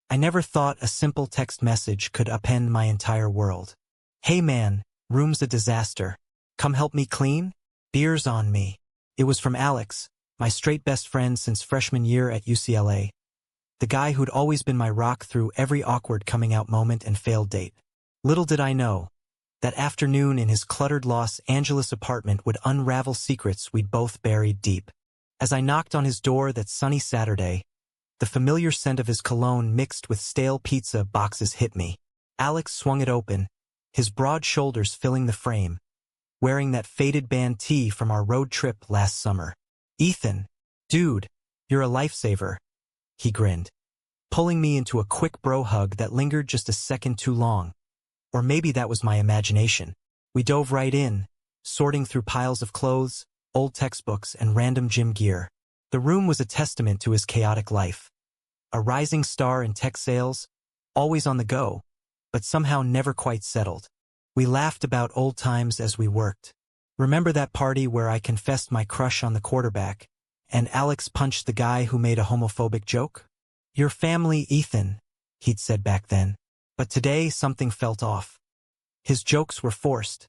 I never thought a simple text message could upend my entire world. "Hey man, room's a disaster. Come help me clean? Beer's on me." It was from Alex, my straight best friend since freshman year at UCLA. The guy who'd always been my rock through every awkward coming out moment and failed date. Little did I know, that afternoon in his cluttered Los Angeles apartment would unravel secrets we'd both buried deep. As I knocked on his door that sunny Saturday, the familiar scent of his cologne mixed with stale pizza boxes hit me. Alex swung it open, his broad shoulders filling the frame, wearing that faded band tee from our road trip last summer. "Ethan, dude, you're a lifesaver," he grinned, pulling me into a quick bro hug that lingered just a second too long. Or maybe that was my imagination. We dove right in, sorting through piles of clothes, old textbooks, and random gym gear. The room was a testament to his chaotic life. A rising star in tech sales, always on the go, but somehow never quite settled. We laughed about old times as we worked. "Remember that party where I confessed my crush on the quarterback, and Alex punched the guy who made a homophobic joke? Your family, Ethan," he'd said back then. But today something felt off. His jokes were forced,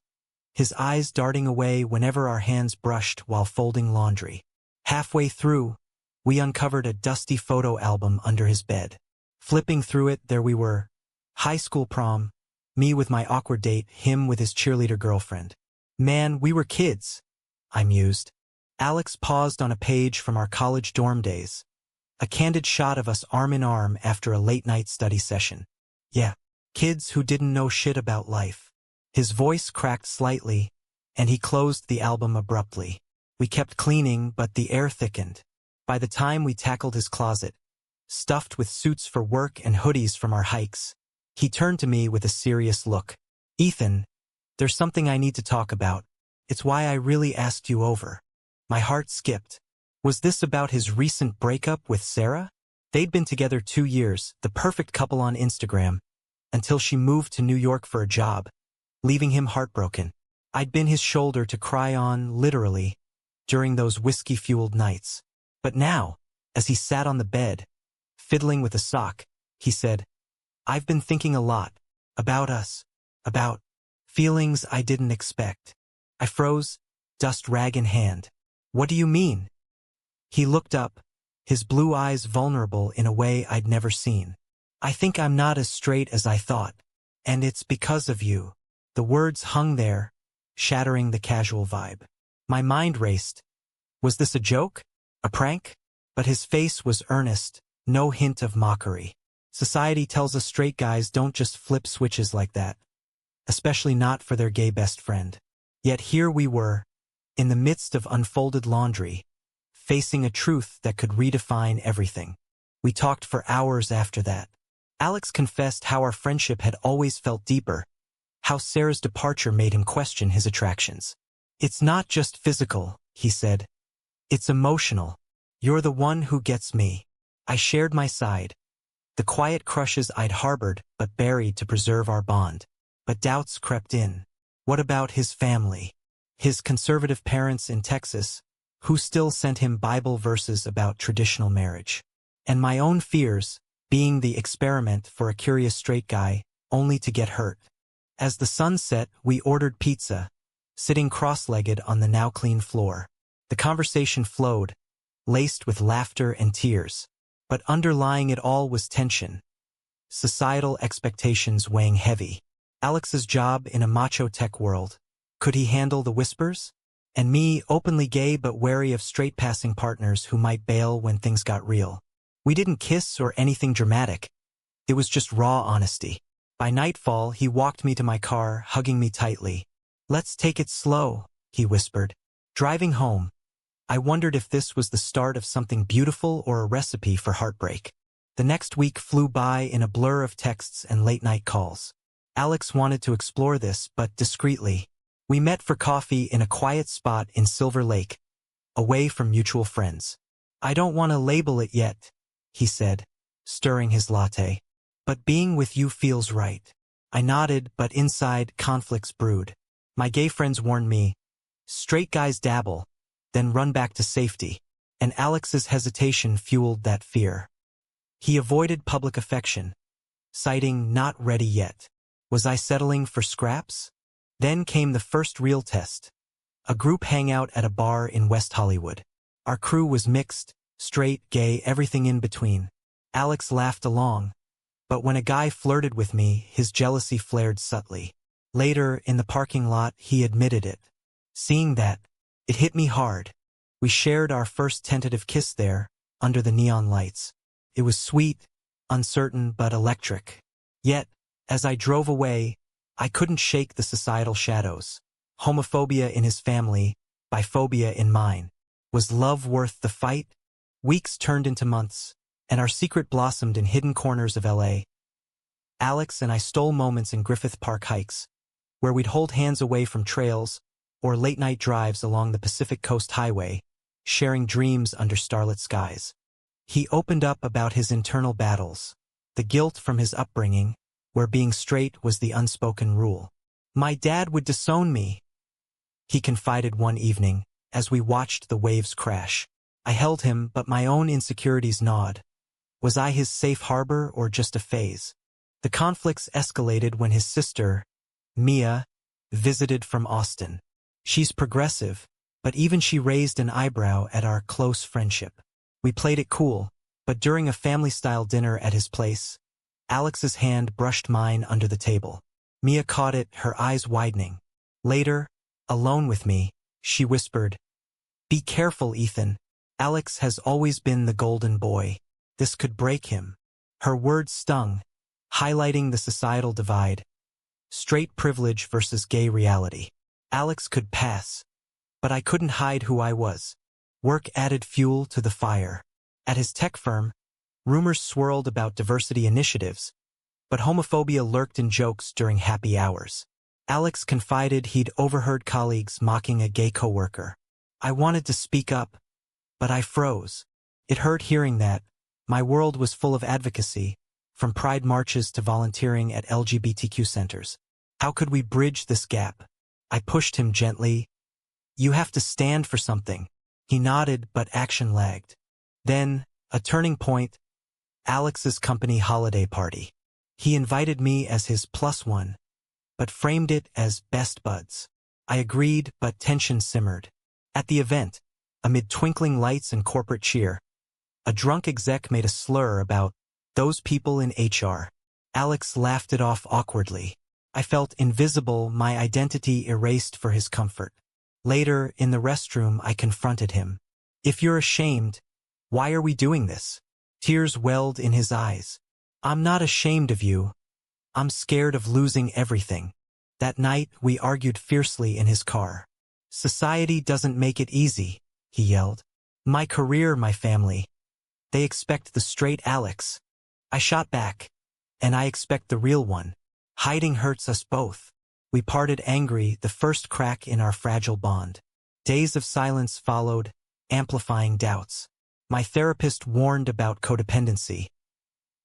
his eyes darting away whenever our hands brushed while folding laundry. Halfway through, we uncovered a dusty photo album under his bed. Flipping through it, there we were. High school prom, me with my awkward date, him with his cheerleader girlfriend. "Man, we were kids," I mused. Alex paused on a page from our college dorm days. A candid shot of us arm in arm after a late-night study session. "Yeah, kids who didn't know shit about life." His voice cracked slightly, and he closed the album abruptly. We kept cleaning, but the air thickened. By the time we tackled his closet, stuffed with suits for work and hoodies from our hikes, he turned to me with a serious look. "Ethan, there's something I need to talk about. It's why I really asked you over." My heart skipped. Was this about his recent breakup with Sarah? They'd been together 2 years, the perfect couple on Instagram, until she moved to New York for a job, leaving him heartbroken. I'd been his shoulder to cry on, literally, during those whiskey-fueled nights. But now, as he sat on the bed, fiddling with a sock, he said, "I've been thinking a lot. About us. About feelings I didn't expect." I froze, dust rag in hand. "What do you mean?" He looked up, his blue eyes vulnerable in a way I'd never seen. "I think I'm not as straight as I thought, and it's because of you." The words hung there, shattering the casual vibe. My mind raced. Was this a joke? A prank? But his face was earnest, no hint of mockery. Society tells us straight guys don't just flip switches like that, especially not for their gay best friend. Yet here we were, in the midst of unfolded laundry, facing a truth that could redefine everything. We talked for hours after that. Alex confessed how our friendship had always felt deeper, how Sarah's departure made him question his attractions. "It's not just physical," he said. "It's emotional. You're the one who gets me." I shared my side, the quiet crushes I'd harbored but buried to preserve our bond. But doubts crept in. What about his family? His conservative parents in Texas, who still sent him Bible verses about traditional marriage. And my own fears, being the experiment for a curious straight guy, only to get hurt. As the sun set, we ordered pizza, sitting cross-legged on the now clean floor. The conversation flowed, laced with laughter and tears. But underlying it all was tension. Societal expectations weighing heavy. Alex's job in a macho tech world. Could he handle the whispers? And me, openly gay but wary of straight-passing partners who might bail when things got real. We didn't kiss or anything dramatic. It was just raw honesty. By nightfall, he walked me to my car, hugging me tightly. "Let's take it slow," he whispered. Driving home, I wondered if this was the start of something beautiful or a recipe for heartbreak. The next week flew by in a blur of texts and late-night calls. Alex wanted to explore this, but discreetly. We met for coffee in a quiet spot in Silver Lake, away from mutual friends. "I don't want to label it yet," he said, stirring his latte. "But being with you feels right." I nodded, but inside, conflicts brewed. My gay friends warned me, straight guys dabble, then run back to safety. And Alex's hesitation fueled that fear. He avoided public affection, citing "not ready yet." Was I settling for scraps? Then came the first real test. A group hangout at a bar in West Hollywood. Our crew was mixed, straight, gay, everything in between. Alex laughed along, but when a guy flirted with me, his jealousy flared subtly. Later, in the parking lot, he admitted it. Seeing that, it hit me hard. We shared our first tentative kiss there, under the neon lights. It was sweet, uncertain, but electric. Yet, as I drove away, I couldn't shake the societal shadows. Homophobia in his family, biphobia in mine. Was love worth the fight? Weeks turned into months, and our secret blossomed in hidden corners of LA. Alex and I stole moments in Griffith Park hikes, where we'd hold hands away from trails, or late-night drives along the Pacific Coast Highway, sharing dreams under starlit skies. He opened up about his internal battles, the guilt from his upbringing, where being straight was the unspoken rule. "My dad would disown me," he confided one evening, as we watched the waves crash. I held him, but my own insecurities gnawed. Was I his safe harbor or just a phase? The conflicts escalated when his sister, Mia, visited from Austin. She's progressive, but even she raised an eyebrow at our close friendship. We played it cool, but during a family-style dinner at his place, Alex's hand brushed mine under the table. Mia caught it, her eyes widening. Later, alone with me, she whispered, "Be careful, Ethan. Alex has always been the golden boy. This could break him." Her words stung, highlighting the societal divide. Straight privilege versus gay reality. Alex could pass, but I couldn't hide who I was. Work added fuel to the fire. At his tech firm, rumors swirled about diversity initiatives, but homophobia lurked in jokes during happy hours. Alex confided he'd overheard colleagues mocking a gay coworker. I wanted to speak up, but I froze. It hurt hearing that. My world was full of advocacy, from pride marches to volunteering at LGBTQ centers. How could we bridge this gap? I pushed him gently. "You have to stand for something." He nodded, but action lagged. Then, a turning point, Alex's company holiday party. He invited me as his +1, but framed it as best buds. I agreed, but tension simmered. At the event, amid twinkling lights and corporate cheer, a drunk exec made a slur about "those people in HR." Alex laughed it off awkwardly. I felt invisible, my identity erased for his comfort. Later, in the restroom, I confronted him. "If you're ashamed, why are we doing this?" Tears welled in his eyes. "I'm not ashamed of you. I'm scared of losing everything." That night, we argued fiercely in his car. "Society doesn't make it easy," he yelled. "My career, my family. They expect the straight Alex." I shot back. "And I expect the real one. Hiding hurts us both." We parted angry, the first crack in our fragile bond. Days of silence followed, amplifying doubts. My therapist warned about codependency.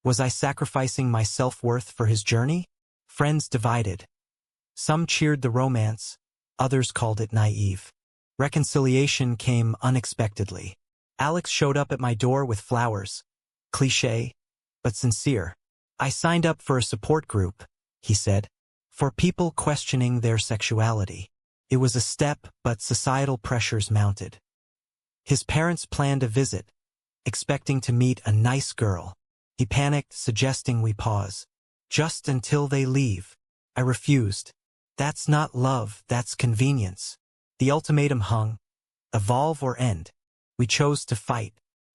Was I sacrificing my self-worth for his journey? Friends divided. Some cheered the romance, others called it naive. Reconciliation came unexpectedly. Alex showed up at my door with flowers. Cliché, but sincere. "I signed up for a support group," he said, "for people questioning their sexuality." It was a step, but societal pressures mounted. His parents planned a visit, expecting to meet a nice girl. He panicked, suggesting we pause. "Just until they leave." I refused. "That's not love, that's convenience." The ultimatum hung: evolve or end. We chose to fight.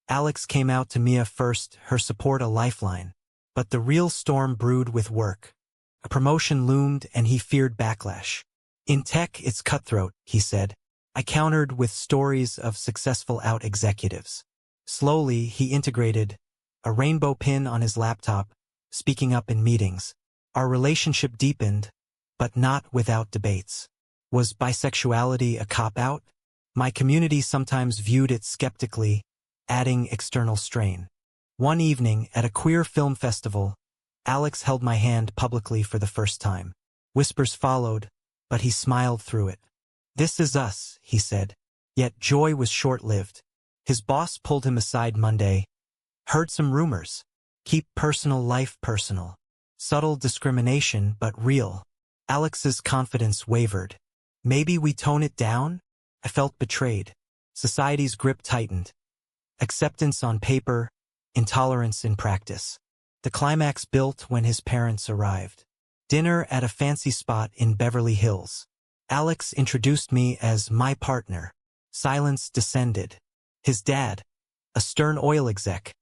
Alex came out to Mia first, her support a lifeline. But the real storm brewed with work. A promotion loomed and he feared backlash. "In tech, it's cutthroat," he said. I countered with stories of successful out executives. Slowly, he integrated a rainbow pin on his laptop, speaking up in meetings. Our relationship deepened, but not without debates. Was bisexuality a cop-out? My community sometimes viewed it skeptically, adding external strain. One evening, at a queer film festival, Alex held my hand publicly for the first time. Whispers followed, but he smiled through it. "This is us," he said. Yet joy was short-lived. His boss pulled him aside Monday. "Heard some rumors. Keep personal life personal. Subtle discrimination but real. Alex's confidence wavered. Maybe we tone it down? I felt betrayed. Society's grip tightened. Acceptance on paper, intolerance in practice. The climax built when his parents arrived. Dinner at a fancy spot in Beverly Hills. Alex introduced me as my partner. Silence descended. His dad, a stern oil exec,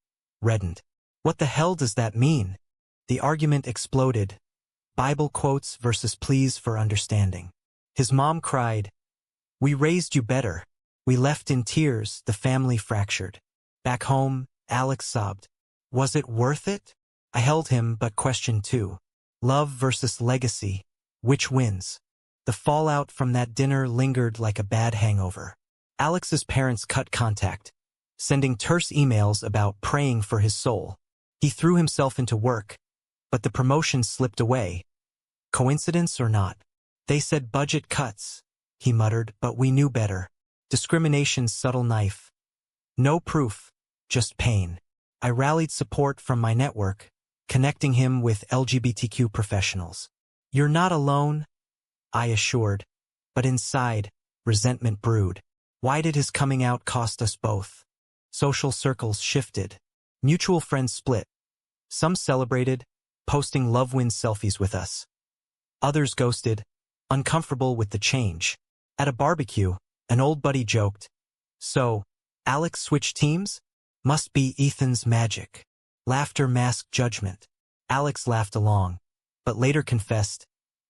reddened. What the hell does that mean? The argument exploded. Bible quotes versus pleas for understanding. His mom cried, "We raised you better." We left in tears, the family fractured. Back home, Alex sobbed. Was it worth it? I held him but questioned too. Love versus legacy. Which wins? The fallout from that dinner lingered like a bad hangover. Alex's parents cut contact, sending terse emails about praying for his soul. He threw himself into work, but the promotion slipped away. Coincidence or not? They said budget cuts, he muttered, but we knew better. Discrimination's subtle knife. No proof, just pain. I rallied support from my network, connecting him with LGBTQ professionals. You're not alone, I assured, but inside, resentment brewed. Why did his coming out cost us both? Social circles shifted. Mutual friends split. Some celebrated, posting love win selfies with us. Others ghosted, uncomfortable with the change. At a barbecue, an old buddy joked, "So, Alex switched teams? Must be Ethan's magic." Laughter masked judgment. Alex laughed along, but later confessed,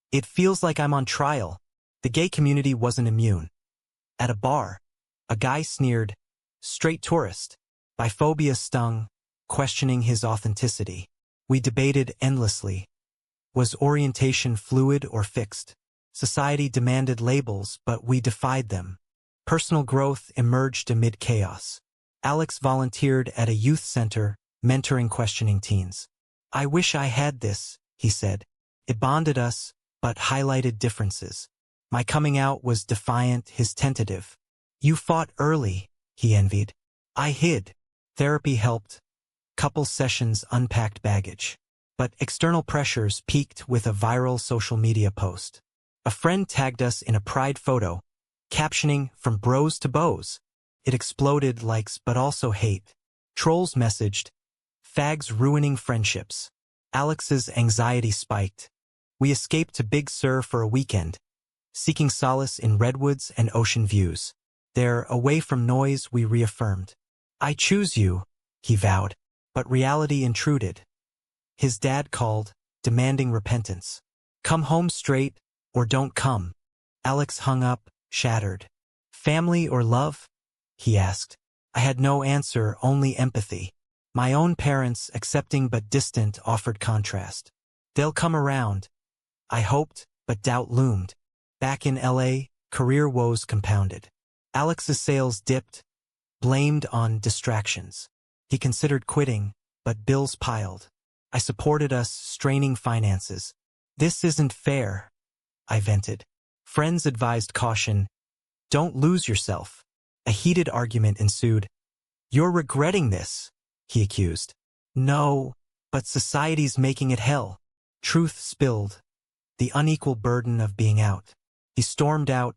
"It feels like I'm on trial." The gay community wasn't immune. At a bar, a guy sneered, "Straight tourist." Biphobia stung, questioning his authenticity. We debated endlessly. Was orientation fluid or fixed? Society demanded labels, but we defied them. Personal growth emerged amid chaos. Alex volunteered at a youth center, mentoring questioning teens. "I wish I had this," he said. It bonded us, but highlighted differences. My coming out was defiant, his tentative. "You fought early," he envied. I hid. Therapy helped. Couple sessions unpacked baggage. But external pressures peaked with a viral social media post. A friend tagged us in a pride photo, captioning, "From bros to bows." It exploded likes but also hate. Trolls messaged, "Fags ruining friendships." Alex's anxiety spiked. We escaped to Big Sur for a weekend, seeking solace in redwoods and ocean views. There, away from noise, we reaffirmed. "I choose you," he vowed. But reality intruded. His dad called, demanding repentance. "Come home straight, or don't come." Alex hung up, shattered. "Family or love?" he asked. I had no answer, only empathy. My own parents, accepting but distant, offered contrast. "They'll come around," I hoped, but doubt loomed. Back in LA, career woes compounded. Alex's sales dipped, blamed on distractions. He considered quitting, but bills piled. I supported us, straining finances. "This isn't fair," I vented. Friends advised caution. "Don't lose yourself." A heated argument ensued. "You're regretting this," he accused. "No, but society's making it hell." Truth spilled. The unequal burden of being out. He stormed out,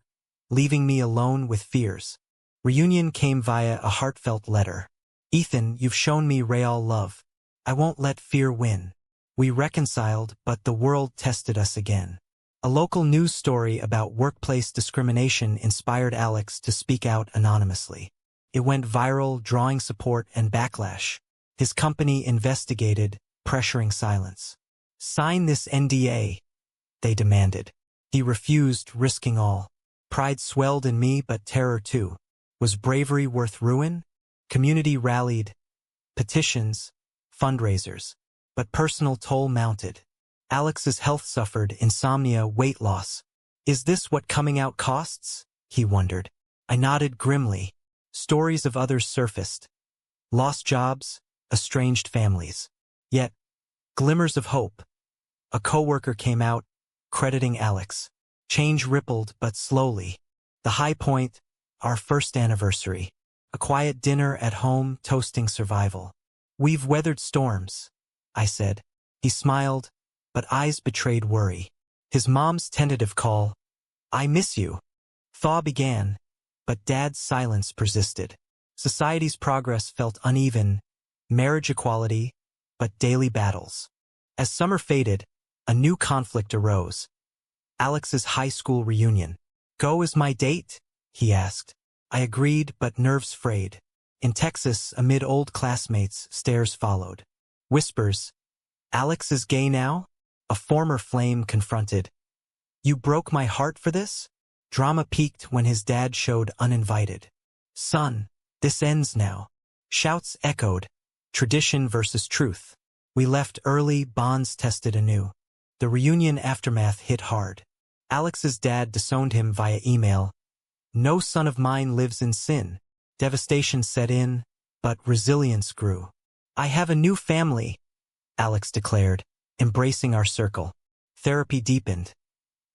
leaving me alone with fears. Reunion came via a heartfelt letter. "Ethan, you've shown me real love. I won't let fear win." We reconciled, but the world tested us again. A local news story about workplace discrimination inspired Alex to speak out anonymously. It went viral, drawing support and backlash. His company investigated, pressuring silence. "Sign this NDA," they demanded. He refused, risking all. Pride swelled in me, but terror too. Was bravery worth ruin? Community rallied. Petitions, fundraisers. But personal toll mounted. Alex's health suffered, insomnia, weight loss. "Is this what coming out costs?" he wondered. I nodded grimly. Stories of others surfaced. Lost jobs, estranged families. Yet, glimmers of hope. A coworker came out, crediting Alex. Change rippled, but slowly. The high point, our first anniversary. A quiet dinner at home, toasting survival. "We've weathered storms," I said. He smiled, but eyes betrayed worry. His mom's tentative call, "I miss you." Thaw began, but Dad's silence persisted. Society's progress felt uneven, marriage equality, but daily battles. As summer faded, a new conflict arose. Alex's high school reunion. "Go as my date?" he asked. I agreed, but nerves frayed. In Texas, amid old classmates, stares followed. Whispers, "Alex is gay now?" A former flame confronted. "You broke my heart for this?" Drama peaked when his dad showed uninvited. "Son, this ends now." Shouts echoed. Tradition versus truth. We left early, bonds tested anew. The reunion aftermath hit hard. Alex's dad disowned him via email. "No son of mine lives in sin." Devastation set in, but resilience grew. "I have a new family," Alex declared, embracing our circle. Therapy deepened.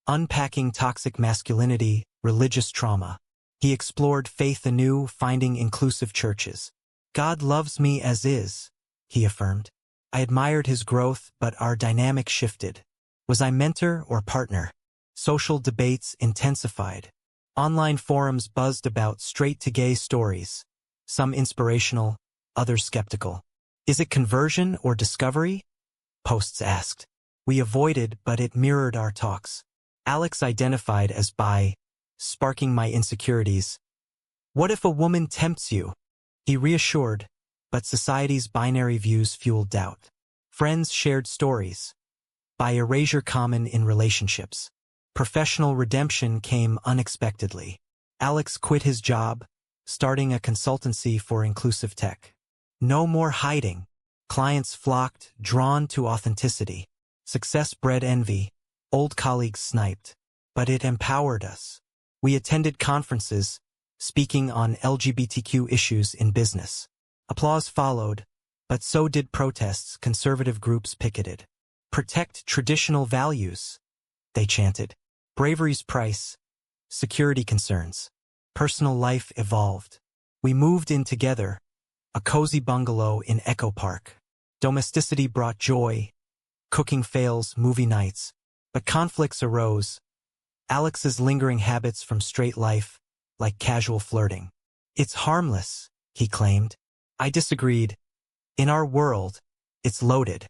Unpacking toxic masculinity, religious trauma. He explored faith anew, finding inclusive churches. "God loves me as is," he affirmed. I admired his growth, but our dynamic shifted. Was I mentor or partner? Social debates intensified. Online forums buzzed about straight-to-gay stories, some inspirational, others skeptical. "Is it conversion or discovery?" Posts asked. We avoided, but it mirrored our talks. Alex identified as bi, sparking my insecurities. "What if a woman tempts you?" He reassured, but society's binary views fueled doubt. Friends shared stories. By erasure common in relationships. Professional redemption came unexpectedly. Alex quit his job, starting a consultancy for inclusive tech. No more hiding. Clients flocked, drawn to authenticity. Success bred envy. Old colleagues sniped. But it empowered us. We attended conferences, speaking on LGBTQ issues in business. Applause followed, but so did protests. Conservative groups picketed. "Protect traditional values," they chanted. Bravery's price. Security concerns. Personal life evolved. We moved in together, a cozy bungalow in Echo Park. Domesticity brought joy. Cooking fails, movie nights. But conflicts arose. Alex's lingering habits from straight life, like casual flirting. "It's harmless," he claimed. I disagreed. In our world, it's loaded.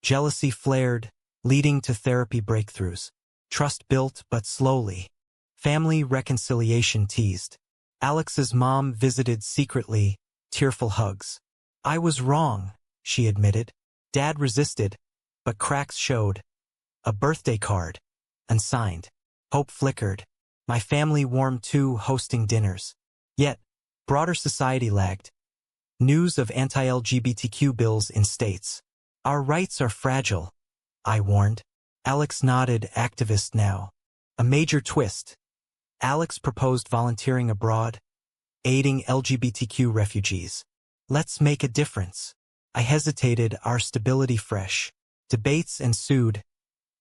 Jealousy flared, leading to therapy breakthroughs. Trust built, but slowly. Family reconciliation teased. Alex's mom visited secretly, tearful hugs. "I was wrong," she admitted. Dad resisted, but cracks showed. A birthday card, unsigned. Hope flickered. My family warmed too, hosting dinners. Yet, broader society lagged. News of anti-LGBTQ bills in states. "Our rights are fragile," I warned. Alex nodded, activist now. A major twist. Alex proposed volunteering abroad, aiding LGBTQ refugees. "Let's make a difference." I hesitated, our stability fresh. Debates ensued.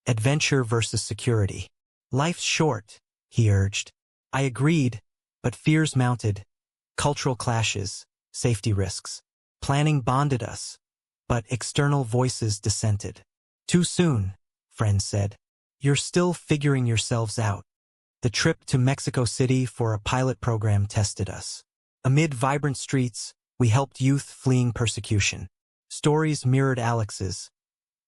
Adventure versus security. "Life's short," he urged. I agreed, but fears mounted. Cultural clashes, safety risks. Planning bonded us, but external voices dissented. "Too soon," friends said. "You're still figuring yourselves out." The trip to Mexico City for a pilot program tested us. Amid vibrant streets, we helped youth fleeing persecution. Stories mirrored Alex's.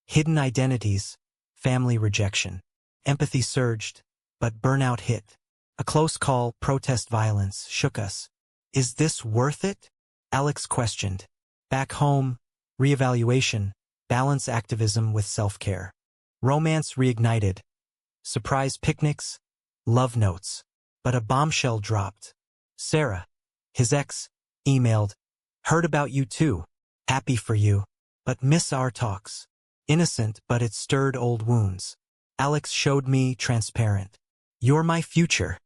Hidden identities, family rejection. Empathy surged, but burnout hit. A close call, protest violence, shook us. "Is this worth it?" Alex questioned. Back home, reevaluation, balance activism with self-care. Romance reignited. Surprise picnics, love notes. But a bombshell dropped. Sarah, his ex, emailed, "Heard about you too. Happy for you, but miss our talks." Innocent, but it stirred old wounds. Alex showed me, transparent. "You're my future."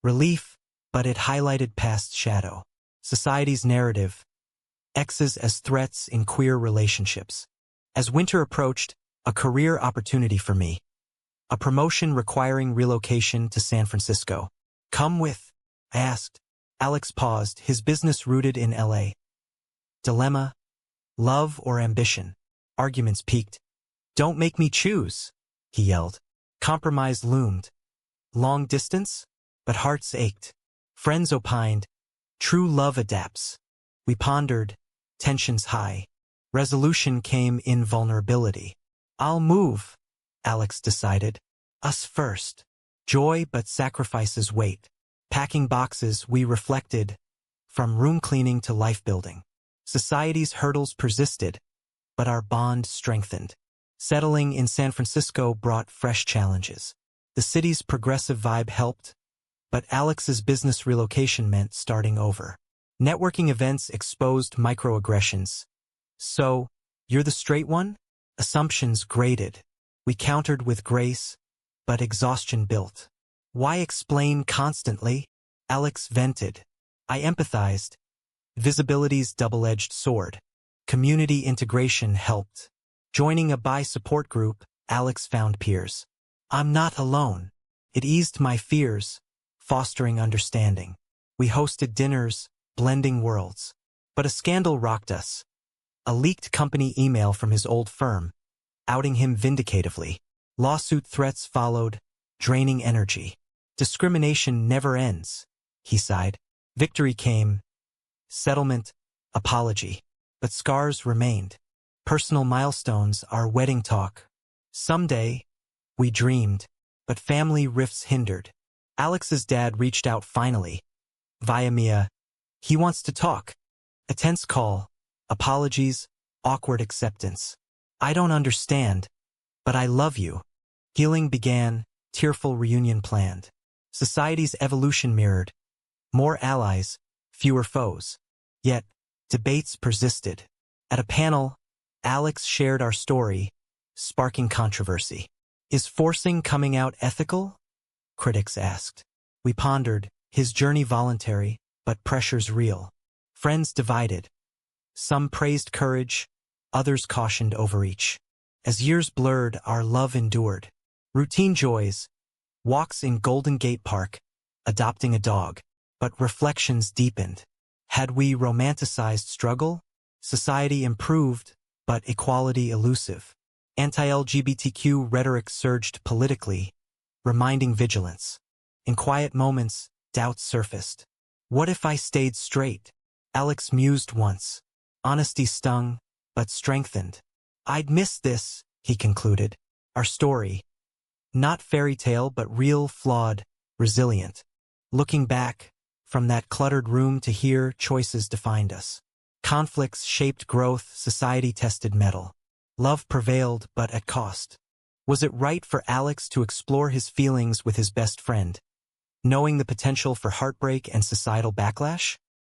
Relief, but it highlighted past shadow. Society's narrative. Exes as threats in queer relationships. As winter approached, a career opportunity for me. A promotion requiring relocation to San Francisco. "Come with," I asked. Alex paused, his business rooted in LA. Dilemma, love or ambition. Arguments peaked. "Don't make me choose," he yelled. Compromise loomed. Long distance? But hearts ached. Friends opined. True love adapts. We pondered. Tensions high. Resolution came in vulnerability. "I'll move," Alex decided. "Us first." Joy but sacrifices wait. Packing boxes, we reflected. From room cleaning to life building. Society's hurdles persisted, but our bond strengthened. Settling in San Francisco brought fresh challenges. The city's progressive vibe helped, but Alex's business relocation meant starting over. Networking events exposed microaggressions. "So, you're the straight one?" Assumptions grated. We countered with grace, but exhaustion built. "Why explain constantly?" Alex vented. I empathized. Visibility's double-edged sword. Community integration helped. Joining a bi support group, Alex found peers. "I'm not alone." It eased my fears, fostering understanding. We hosted dinners, blending worlds. But a scandal rocked us. A leaked company email from his old firm, outing him vindicatively. Lawsuit threats followed, draining energy. "Discrimination never ends," he sighed. Victory came. Settlement, apology. But scars remained. Personal milestones, our wedding talk. Someday, we dreamed, but family rifts hindered. Alex's dad reached out finally. Via Mia. He wants to talk. A tense call. Apologies, awkward acceptance. "I don't understand, but I love you." Healing began, tearful reunion planned. Society's evolution mirrored. More allies, fewer foes. Yet, debates persisted. At a panel, Alex shared our story, sparking controversy. "Is forcing coming out ethical?" Critics asked. We pondered, his journey voluntary, but pressures real. Friends divided. Some praised courage, others cautioned overreach. As years blurred, our love endured. Routine joys, walks in Golden Gate Park, adopting a dog. But reflections deepened. Had we romanticized struggle? Society improved, but equality elusive. Anti-LGBTQ rhetoric surged politically, reminding vigilance. In quiet moments, doubts surfaced. What if I stayed straight? Alex mused once. Honesty stung, but strengthened. I'd miss this, he concluded. Our story. Not fairy tale, but real, flawed, resilient. Looking back, from that cluttered room to here, choices defined us. Conflicts shaped growth, society tested mettle. Love prevailed, but at cost. Was it right for Alex to explore his feelings with his best friend, knowing the potential for heartbreak and societal backlash?